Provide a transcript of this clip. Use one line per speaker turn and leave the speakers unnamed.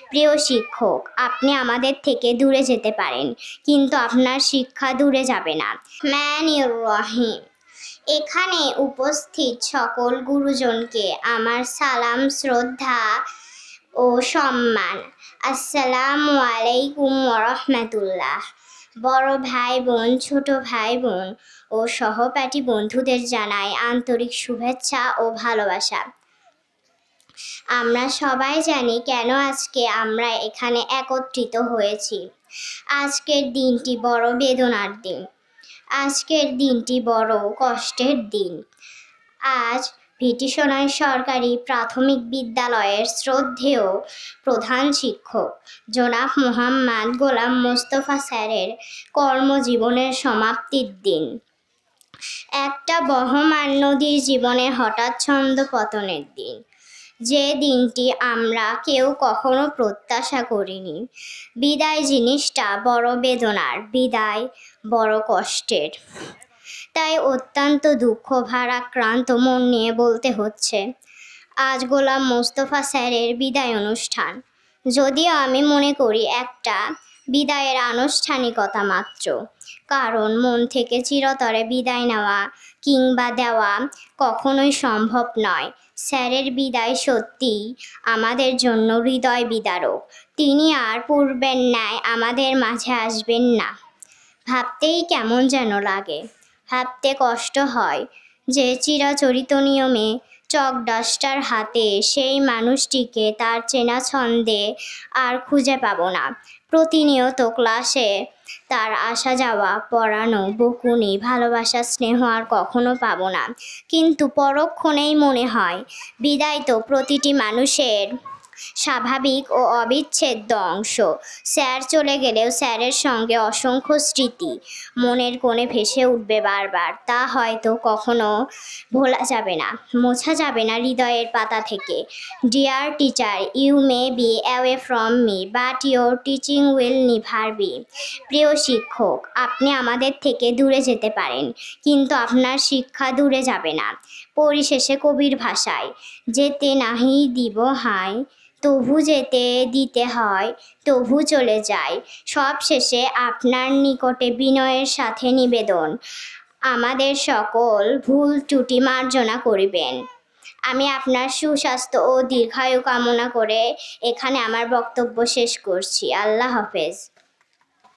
প্রিয় শিক্ষক, আপনি আমাদের থেকে দূরে যেতে পারেন, কিন্তু আপনার শিক্ষা দূরে যাবে না। রহমানির রহিম। এখানে উপস্থিত সকল গুরুজনকে আমার সালাম, শ্রদ্ধা ও সম্মান। আসসালামু আলাইকুম ওয়া রাহমাতুল্লাহ। বড় ভাই বোন, ছোট ভাই বোন ও সহপাঠী বন্ধুদের জানাই আন্তরিক শুভেচ্ছা ও ভালোবাসা। আমরা সবাই জানি কেন আজকে আমরা এখানে একত্রিত হয়েছি। আজকের দিনটি বড় বেদনার দিন। আজকের দিনটি বড় কষ্টের দিন। আজ ভিটিসোনাই সরকারি প্রাথমিক বিদ্যালয়ের শ্রদ্ধেয় প্রধান শিক্ষক জনাব মোহাম্মদ গোলাম মোস্তফা স্যারের কর্মজীবনের সমাপ্তির দিন। একটা বহমান নদীর জীবনে হঠাৎ ছন্দ পতনের দিন। যে দিনটি আমরা কেউ কখনো প্রত্যাশা করিনি। বিদায় জিনিসটা বড় বেদনার, বিদায় বড় কষ্টের। তাই অত্যন্ত দুঃখ ভারাক্রান্ত মন নিয়ে বলতে হচ্ছে, আজ গোলাম মোস্তফা স্যারের বিদায় অনুষ্ঠান। যদিও আমি মনে করি একটা বিদায়ের আনুষ্ঠানিকতা মাত্র, কারণ মন থেকে চিরতরে বিদায় নেওয়া কিংবা দেওয়া কখনোই সম্ভব নয়। স্যারের বিদায় সত্যিই আমাদের জন্য হৃদয় বিদারক। তিনি আর পূর্বের ন্যায় আমাদের মাঝে আসবেন না। ভাবতেই কেমন যেন লাগে, ভাবতে কষ্ট হয় যে চিরাচরিত নিয়মে চক ডাস্টার হাতে সেই মানুষটিকে তার চেনা ছন্দে আর খুঁজে পাবো না। প্রতিনিয়ত ক্লাসে তার আসা যাওয়া, পড়ানো, বকুনি, ভালোবাসা, স্নেহ আর কখনো পাবো না। কিন্তু পরক্ষণেই মনে হয় বিদায় তো প্রতিটি মানুষের স্বাভাবিক ও অবিচ্ছেদ্য অংশ। স্যার চলে গেলেও স্যারের সঙ্গে অসংখ্য স্মৃতি মনের কোণে ভেসে উঠবে বারবার। তা হয়তো কখনো ভোলা যাবে না, মোছা যাবে না হৃদয়ের পাতা থেকে। Dear teacher, you may be away from me, but your teaching will never be. প্রিয় শিক্ষক, আপনি আমাদের থেকে দূরে যেতে পারেন, কিন্তু আপনার শিক্ষা দূরে যাবে না। পরিশেষে কবির ভাষায়, যেতে নাহি দিব হায়, তবু যেতে দিতে হয়, তবু চলে যায়। সব শেষে আপনার নিকটে বিনয়ের সাথে নিবেদন, আমাদের সকল ভুল ত্রুটি মার্জনা করিবেন। আমি আপনার সুস্বাস্থ্য ও দীর্ঘায়ু কামনা করে এখানে আমার বক্তব্য শেষ করছি। আল্লাহ হাফেজ।